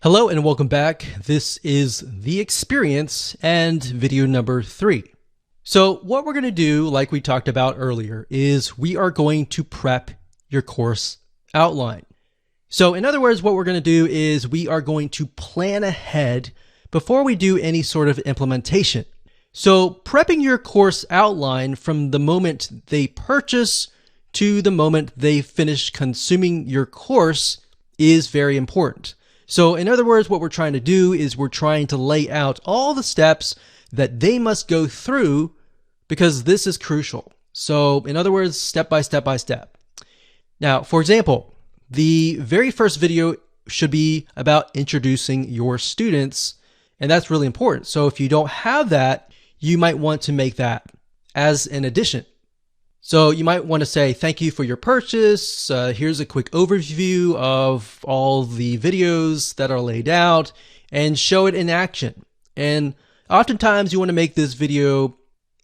Hello and welcome back. This is The Experience and video number 3. So what we're going to do, like we talked about earlier, is we are going to prep your course outline. So in other words, what we're going to do is we are going to plan ahead before we do any sort of implementation. So prepping your course outline from the moment they purchase to the moment they finish consuming your course is very important. So in other words, what we're trying to do is we're trying to lay out all the steps that they must go through because this is crucial. So in other words, step by step by step. Now, for example, the very first video should be about introducing your students, and that's really important. So if you don't have that, you might want to make that as an addition. So you might want to say, thank you for your purchase. Here's a quick overview of all the videos that are laid out and show it in action. And oftentimes you want to make this video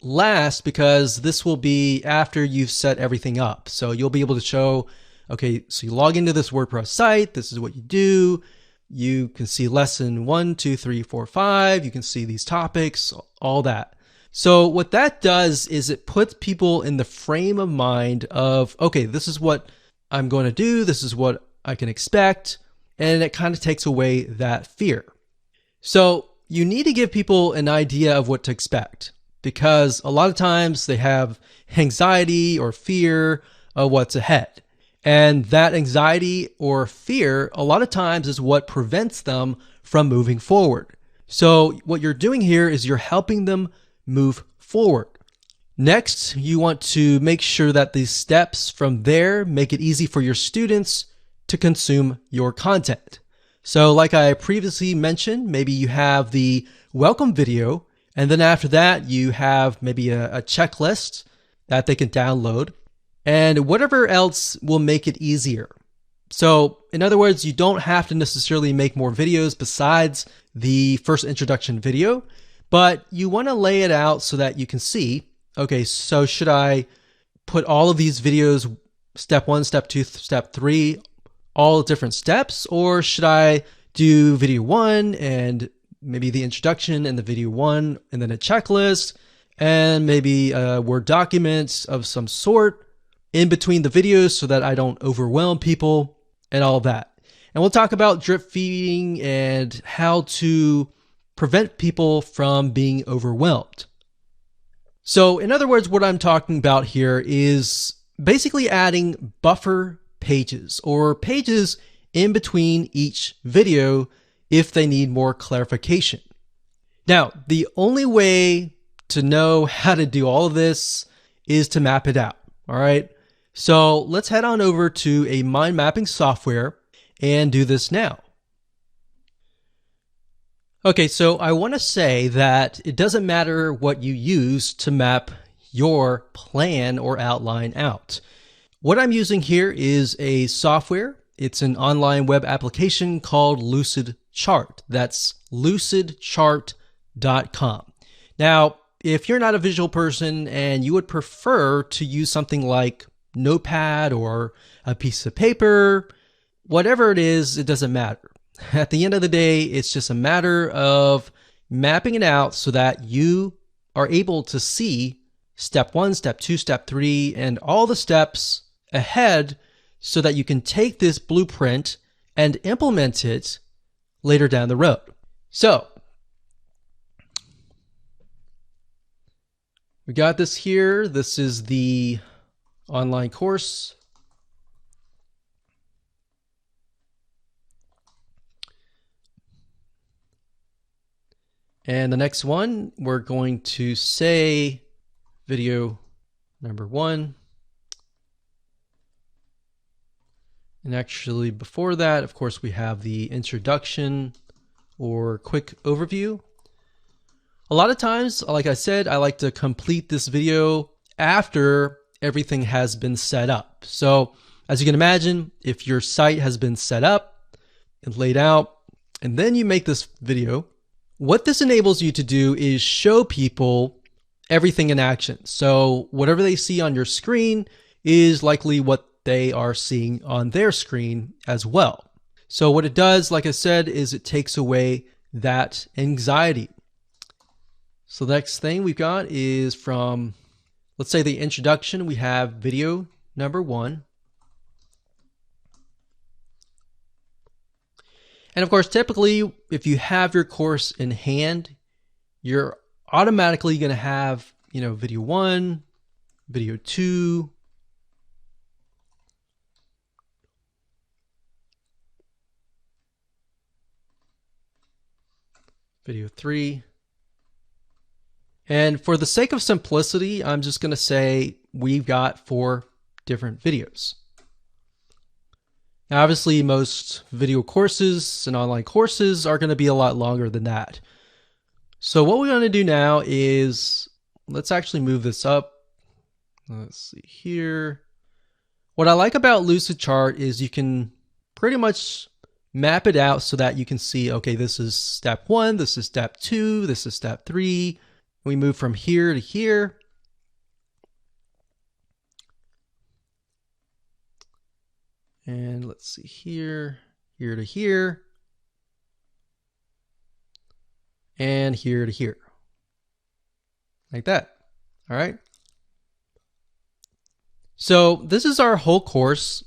last because this will be after you've set everything up. So you'll be able to show, okay, so you log into this WordPress site. This is what you do. You can see lesson 1, 2, 3, 4, 5. You can see these topics, all that. So what that does is it puts people in the frame of mind of, okay, this is what I'm going to do. This is what I can expect. And it kind of takes away that fear. So you need to give people an idea of what to expect because a lot of times they have anxiety or fear of what's ahead. And that anxiety or fear, a lot of times is what prevents them from moving forward. So what you're doing here is you're helping them move forward. Next, you want to make sure that these steps from there make it easy for your students to consume your content. So like I previously mentioned, maybe you have the welcome video, and then after that, you have maybe a checklist that they can download, and whatever else will make it easier. So in other words, you don't have to necessarily make more videos besides the first introduction video, but you want to lay it out so that you can see, okay, so should I put all of these videos, step 1, step 2, step 3, all different steps, or should I do video 1 and maybe the introduction and the video 1 and then a checklist and maybe a Word document of some sort in between the videos so that I don't overwhelm people and all that. And we'll talk about drip feeding and how to prevent people from being overwhelmed. So in other words, what I'm talking about here is basically adding buffer pages or pages in between each video if they need more clarification. Now, the only way to know how to do all of this is to map it out. All right. So let's head on over to a mind mapping software and do this now. Okay, so I want to say that it doesn't matter what you use to map your plan or outline out. What I'm using here is a software. It's an online web application called LucidChart. That's lucidchart.com. Now, if you're not a visual person and you would prefer to use something like Notepad or a piece of paper, whatever it is, it doesn't matter. At the end of the day, it's just a matter of mapping it out so that you are able to see step 1, step 2, step 3, and all the steps ahead so that you can take this blueprint and implement it later down the road. So we got this here. This is the online course. And the next one, we're going to say video number 1. And actually before that, of course, we have the introduction or quick overview. A lot of times, like I said, I like to complete this video after everything has been set up. So as you can imagine, if your site has been set up and laid out, and then you make this video, what this enables you to do is show people everything in action. So whatever they see on your screen is likely what they are seeing on their screen as well. So what it does, like I said, is it takes away that anxiety. So the next thing we've got is from, let's say, the introduction. We have video number 1. And of course, typically, if you have your course in hand, you're automatically going to have, video 1, video 2, video 3. And for the sake of simplicity, I'm just going to say we've got 4 different videos. Now, obviously, most video courses and online courses are going to be a lot longer than that. So what we're going to do now is, let's actually move this up. Let's see here. What I like about LucidChart is you can pretty much map it out so that you can see, okay, this is step 1, this is step 2, this is step 3. We move from here to here. And let's see here, here to here, and here to here, like that. All right. So this is our whole course.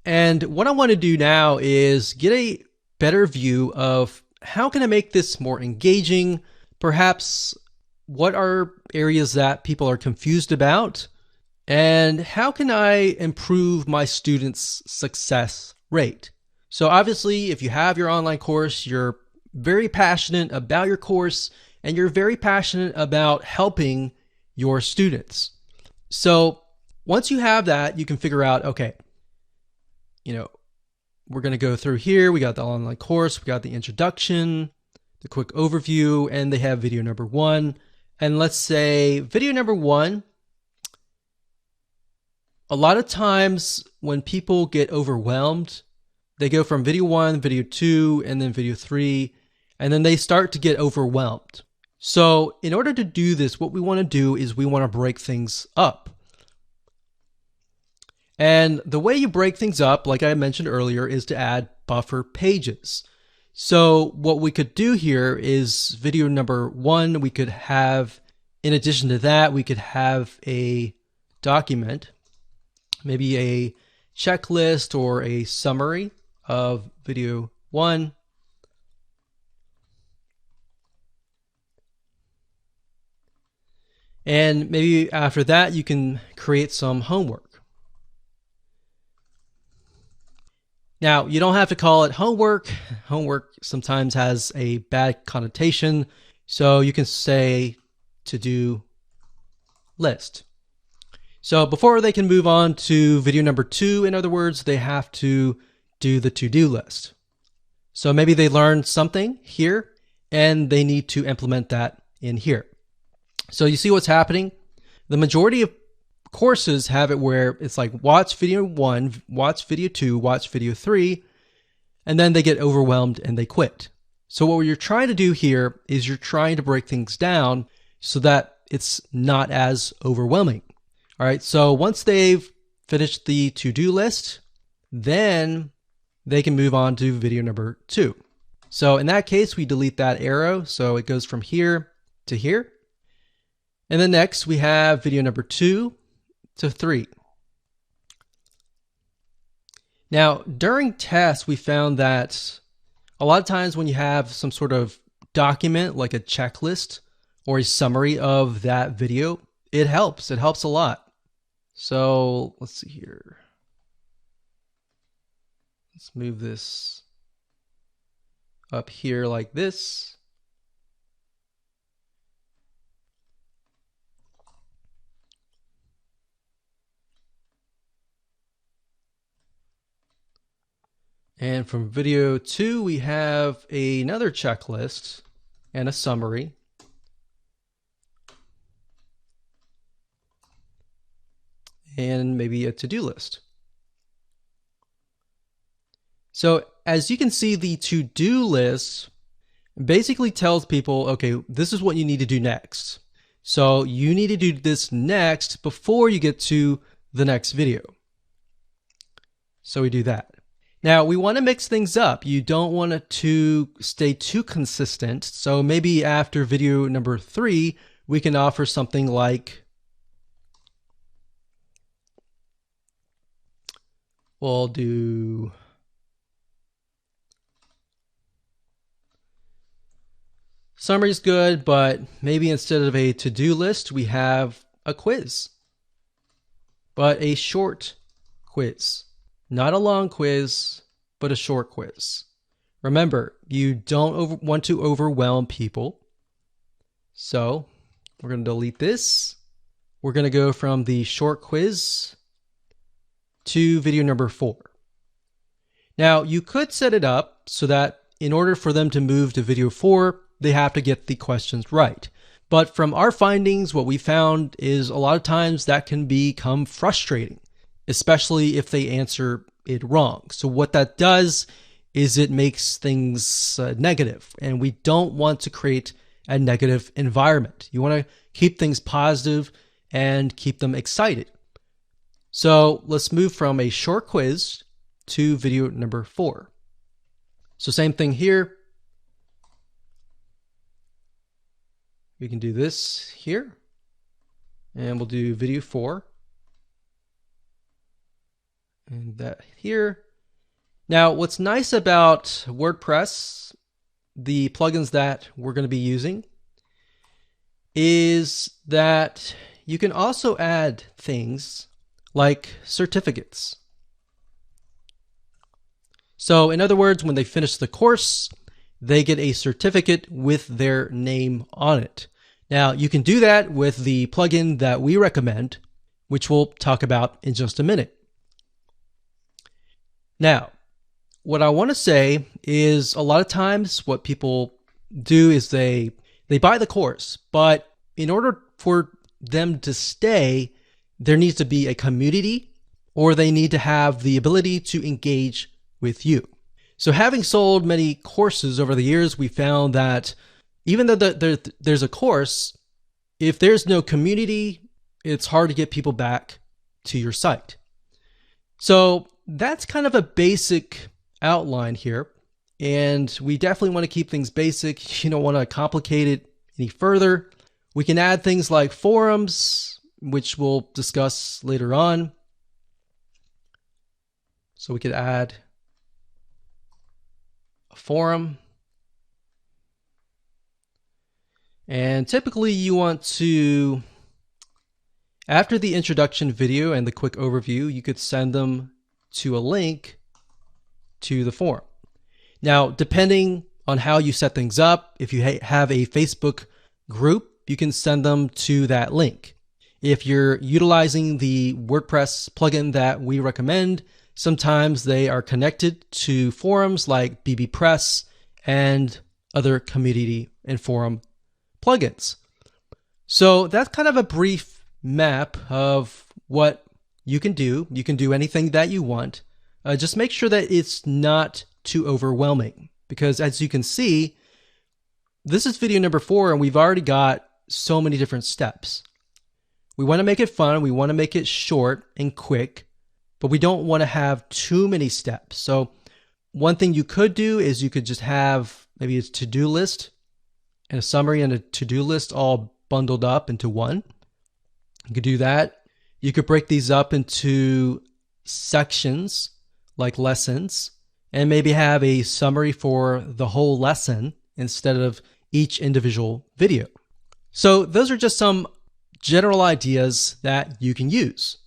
And what I want to do now is get a better view of how can I make this more engaging? Perhaps what are areas that people are confused about? And how can I improve my students' success rate? So obviously, if you have your online course, you're very passionate about your course and you're very passionate about helping your students. So once you have that, you can figure out, okay, we're going to go through here. We got the online course, we got the introduction, the quick overview, and they have video number 1. And let's say video number 1, a lot of times when people get overwhelmed, they go from video 1, video 2, and then video 3, and then they start to get overwhelmed. So in order to do this, what we want to do is we want to break things up. And the way you break things up, like I mentioned earlier, is to add buffer pages. So what we could do here is video number 1, we could have, in addition to that, we could have a document, maybe a checklist or a summary of video 1. And maybe after that, you can create some homework. Now, you don't have to call it homework. Homework sometimes has a bad connotation. So you can say to-do list. So before they can move on to video number 2, in other words, they have to do the to-do list. So maybe they learned something here and they need to implement that in here. So you see what's happening? The majority of courses have it where it's like watch video 1, watch video 2, watch video 3, and then they get overwhelmed and they quit. So what you're trying to do here is you're trying to break things down so that it's not as overwhelming. All right, so once they've finished the to-do list, then they can move on to video number 2. So in that case, we delete that arrow. So it goes from here to here. And then next we have video number 2 to 3. Now, during tests, we found that a lot of times when you have some sort of document like a checklist or a summary of that video, it helps. It helps a lot. So let's see here. Let's move this up here like this. And from video 2, we have another checklist and a summary. And maybe a to-do list. So as you can see, the to-do list basically tells people, okay, this is what you need to do next. So you need to do this next before you get to the next video. So we do that. Now we want to mix things up. You don't want it to stay too consistent. So maybe after video number 3, we can offer something like, we'll do summary's good, but maybe instead of a to-do list, we have a quiz, but a short quiz. Not a long quiz, but a short quiz. Remember, you don't want to overwhelm people. So we're going to delete this. We're going to go from the short quiz to video number 4. Now, you could set it up so that in order for them to move to video 4, they have to get the questions right. But from our findings, what we found is a lot of times that can become frustrating, especially if they answer it wrong. So what that does is it makes things negative, and we don't want to create a negative environment. You want to keep things positive and keep them excited. So let's move from a short quiz to video number 4. So same thing here. We can do this here, and we'll do video 4. And that here. Now, what's nice about WordPress, the plugins that we're going to be using, is that you can also add things like certificates. So in other words, when they finish the course, they get a certificate with their name on it. Now, you can do that with the plugin that we recommend, which we'll talk about in just a minute. Now, what I want to say is a lot of times what people do is they buy the course, but in order for them to stay, there needs to be a community, or they need to have the ability to engage with you. So having sold many courses over the years, we found that even though there's a course, if there's no community, it's hard to get people back to your site. So that's kind of a basic outline here, and we definitely want to keep things basic. You don't want to complicate it any further. We can add things like forums, which we'll discuss later on. So we could add a forum. And typically you want to, after the introduction video and the quick overview, you could send them to a link to the forum. Now, depending on how you set things up, if you have a Facebook group, you can send them to that link. If you're utilizing the WordPress plugin that we recommend, sometimes they are connected to forums like bbPress and other community and forum plugins. So that's kind of a brief map of what you can do. You can do anything that you want. Just make sure that it's not too overwhelming, because as you can see, this is video number 4 and we've already got so many different steps. We want to make it fun. We want to make it short and quick, but we don't want to have too many steps. So one thing you could do is you could just have maybe a to-do list and a summary and a to-do list all bundled up into one. You could do that. You could break these up into sections like lessons, and maybe have a summary for the whole lesson instead of each individual video. So those are just some general ideas that you can use.